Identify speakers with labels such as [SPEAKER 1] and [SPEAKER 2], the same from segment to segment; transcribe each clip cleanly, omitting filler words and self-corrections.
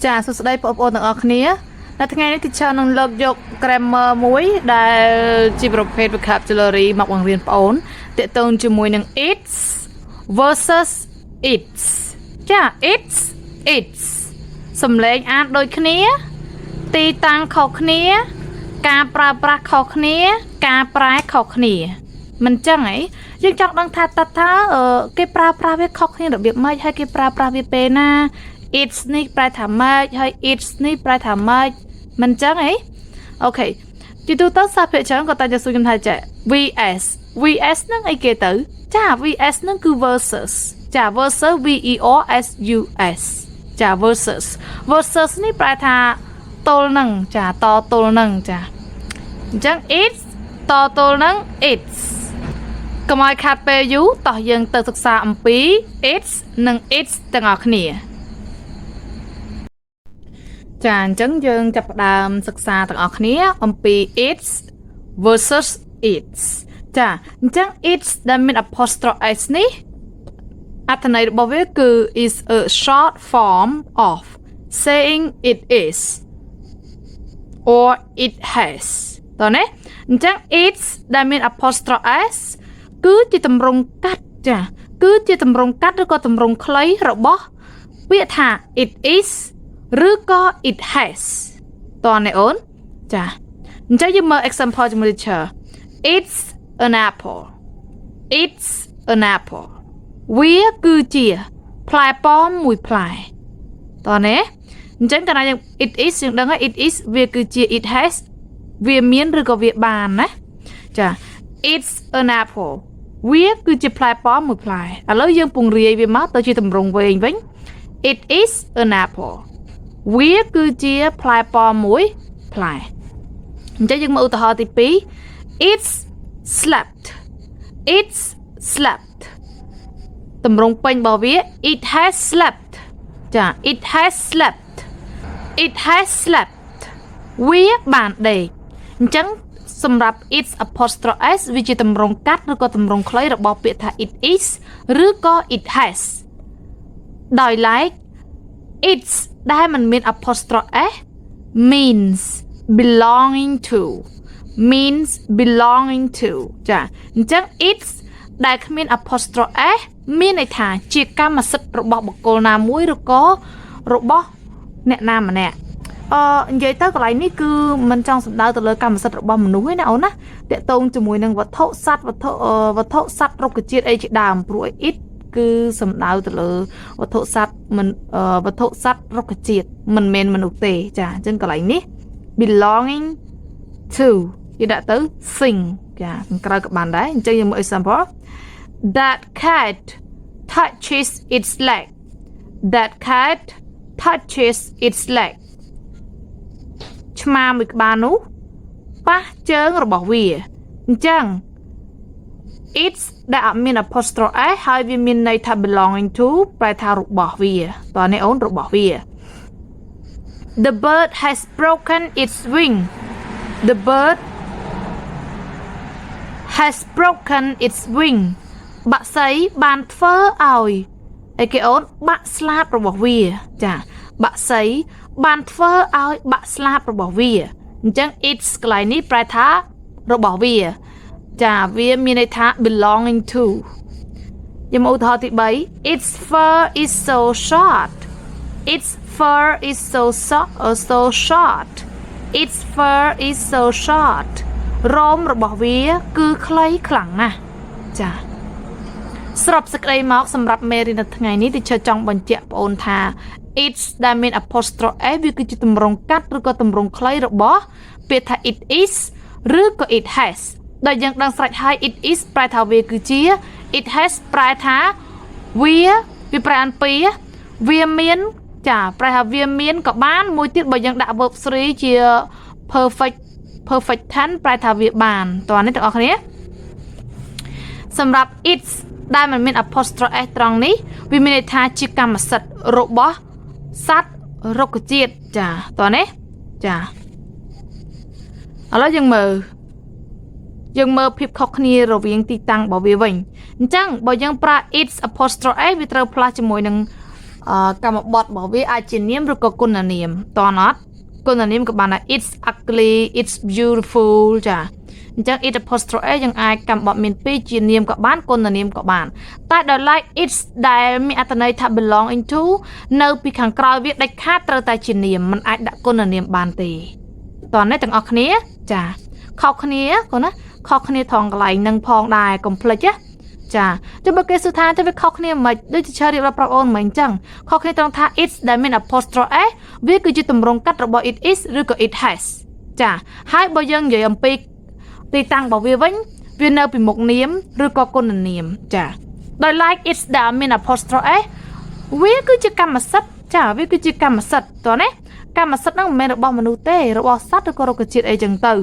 [SPEAKER 1] ចាសួស្តីបងប្អូនទាំងអស់គ្នានៅថ្ងៃនេះ teacher នឹងលើកយក grammar មួយដែលជាប្រភេទ vocabulary មកបង្រៀនបងប្អូនទាក់ទងជាមួយនឹង it's versus its ចា it's សំឡេងអានដូចគ្នាទីតាំងខុសគ្នាការប្រើប្រាស់ខុសគ្នាការប្រែខុសគ្នាមិនចឹងហីយើងចង់ដឹងថាតើគេប្រើប្រាស់វាខុសគ្នារបៀបម៉េចហើយគេប្រើប្រាស់វាពេលណា it's នេះប្រែថាម៉េចហើយ it's នេះប្រែថាម៉េចមិនចឹងហីអូខេទីទូទៅសាភាគច្រើនក៏តែจะសួរខ្ញុំថាចេះ vs ហ្នឹងអីគេទៅចា vs ហ្នឹងគឺ versus ចា versus versus ចា versus នេះប្រែថាទល់នឹងចាតទល់នឹងចាអញ្ចឹង it's តទល់នឹង it's កុំឲ្យខាត់ពេលយូរតោះយើងទៅសិក្សាអំពី it's និង its ទាំងអស់គ្នាចាអញ្ចឹងយើងចាប់ផ្ដើមសិក្សាទាំងអស់គ្នាអំពី it's versus its ចាអញ្ចឹង it's ដែលមាន apostrophe s នេះអត្ថន័យរបស់វាគឺ is a short form of saying it is or it has តោះណាអញ្ចឹង it's ដែលមាន apostrophe s គឺជាទម្រង់កាត់ចាគឺជាទម្រង់កាត់ឬក៏ទម្រង់ខ្លីរបស់ពាក្យថា it is ឬក៏ it has តើអ្នកអូនចាអញ្ចឹងយើងមើល example ជាមួយ teacher it's an apple it's an apple វាគឺជាផ្លែប៉ោមមួយផ្លែតើណាអញ្ចឹងកាលណាយើង it is យើងដឹងហើយ it is វាគឺជា it has វាមានឬក៏វាបានណាចា it's an apple វាគឺជាផ្លែប៉ោមមួយផ្លែឥឡូវយើងពង្រាយវាមកទៅជាទម្រង់វែងវិញ it is an apple វាគឺជាផ្លែប៉ោមមួយផ្លែអញ្ចឹងយើងមកឧទាហរណ៍ទី2 it's slept ទម្រង់ពេញរបស់វា it has slept ចា it has slept វាបានដេកអញ្ចឹងសម្រាប់ its apostrophe s វាជាទម្រង់កាត់ឬក៏ទម្រង់ខ្លីរបស់ពាក្យថា it is ឬក៏ it has ដោយឡែក its ដែលមិនមាន apostrophe s means belonging to ចាអញ្ចឹង its ដែលគ្មាន apostrophe s មានន័យថាជាកម្មសិទ្ធិរបស់បុគ្គលណាមួយឬក៏របស់អ្នកណាម្នាក់និយាយទៅកន្លែងនេះគឺមិនចង់សំដៅទៅលើកម្មសិទ្ធិរបស់មនុស្សទេណាអូនណាតាក់ទងជាមួយនឹងវត្ថុសត្វវត្ថុសត្វរុក្ខជាតិអីជាដើមព្រោះ it គឺសំដៅទៅលើវត្ថុសត្វរុក្ខជាតិមិនមែនមនុស្សទេចាអញ្ចឹងកន្លែងនេះ belonging to គេដាក់ទៅ thing ចាក្រៅក៏បានដែរអញ្ចឹងយើងមើល example that cat touches its legឆ្មាមួយក្បាលនោះប៉ះជើងរបស់វាអញ្ចឹង it's ដែលអត់មាន apostrophe s ហើយវាមានន័យថា belonging to ប្រែថារបស់វាតើនេះអូនរបស់វា the bird has broken its wing the bird has broken its wing បាក់សីបានធ្វើឲ្យអីគេអូនបាក់ស្លាបរបស់វាចាបាក់សីបានធ្វើឲ្យបាក់ស្លាបរបស់វាអញ្ចឹង it's កន្លែងនេះប្រែថារបស់វាចាវាមានន័យថា belonging to យើងមកឧទាហរណ៍ទី3 its fur is so short its fur is so short រោមរបស់វាគឺខ្លីខ្លាំងណាស់ចាស្របសេចក្តីមកសម្រាប់មេរៀននៅថ្ងៃនេះទីចង់បញ្ជាក់បងអូនថា it's ដែលមាន apostrophe s វាគឺជាទម្រង់កាត់ឬក៏ទម្រង់ខ្លីរបស់ពាក្យថា it is ឬក៏ it has ដោយយើងដឹងស្រេចហើយ it is ប្រែថាវាគឺជា it has ប្រែថាវាប្រែអានពីរវាមានចាប្រែថាវាមានក៏បានមួយទៀតបើយើងដាក់ verb 3ជា perfect tense ប្រែថាវាបានតោះនេះទាំងអស់គ្នាសម្រាប់ it's ដែលមិនមាន apostrophe s ត្រង់នេះវាមានន័យថាជាកម្មសិទ្ធិរបស់សត្វរុក្ខជាតិចាតោះនេះចាឥឡូវយើងមើលភាពខុសគ្នារវាងទីតាំងរបស់វាវិញអញ្ចឹងបើយើងប្រើ its apostrophe s វាត្រូវផ្លាស់ជាមួយនឹង កម្មបត្តិរបស់វាអាចជានាមឬក៏គុណនាមតើអត់គុណនាមក៏បានថា it's ugly it's beautiful ចាអញ្ចឹង it apostrophe a យើងអាចកម្មបត្តិមាន2ជានាមក៏បានគុណនាមក៏បានតែដោយឡែក it's ដែលមានអត្ថន័យថា belong into នៅពីខាងក្រោយវាដាច់ខាតត្រូវតែជានាមមិនអាចដាក់គុណនាមបានទេតោះនេះទាំងអស់គ្នាចាខុសគ្នាកូនណាខុសគ្នាថងកន្លែងនឹងផងដែរកុំភ្លេចណាចាចុះបើគេសួរថាទៅវាខុសគ្នាមិនដូចជារៀបរាប់ប្រាប់អូនមិនអញ្ចឹងខុសគ្នាត្រង់ថា it's ដែលមាន apostrophe a វាគឺជាទម្រង់កាត់របស់ it is ឬក៏ it has ចាហើយបើយើងនិយាយអំពីទីតាំងរបស់វាវិញវានៅពីមុខនាមឬក៏គុណនាមចាដោយ like it's ដែលមាន apostrophe a វាគឺជាកម្មសិទ្ធិចាវាគឺជាកម្មសិទ្ធិតោះណាកម្មសិទ្ធិហ្នឹងមិនមែនរបស់មនុស្សទេរបស់សត្វឬក៏រុក្ខជាតិអីចឹងទៅ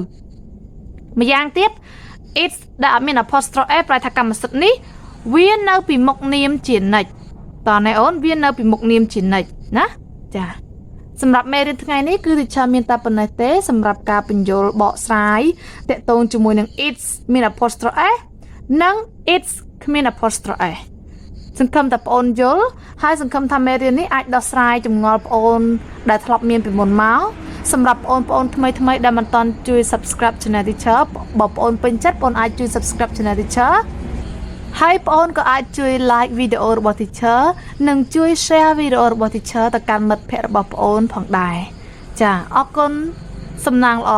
[SPEAKER 1] ម្យ៉ាងទៀត it's ដែលមាន apostrophe a ប្រែថាកម្មសិទ្ធិនេះវានៅពីមុខនាមជានិច្ចតើណែអូនវានៅពីមុខនាមជានិច្ចណាចាសម្រាប់មេរៀនថ្ងៃនេះគឺទីឆាមានតែប៉ុណ្ណេះទេសម្រាប់ការបញ្យល់បកស្រាយតកតងជាមួយនឹង it's មាន apostrophe a និង it's គ្មាន apostrophe a សង្ឃឹមតែបងអូនយល់ហើយសង្ឃឹមថាមេរៀននេះអាចដោះស្រាយចម្ងល់បងអូនដែលធ្លាប់មានពីមុនមកសម្រាប់បងប្អូនថ្មីដែលមិនទាន់ជួយ subscribe channel Teacher បើបងអូនពេញចិត្តបងអូនអាចជួយ subscribe channel Teacher ហើយបងអូនក៏អាចជួយ like វីដេអូរបស់ Teacher និងជួយ share វីដេអូរបស់ Teacher ទៅកាន់មិត្តភ័ក្តិរបស់បងអូនផងដែរចាអរគុណសំណាងល្អ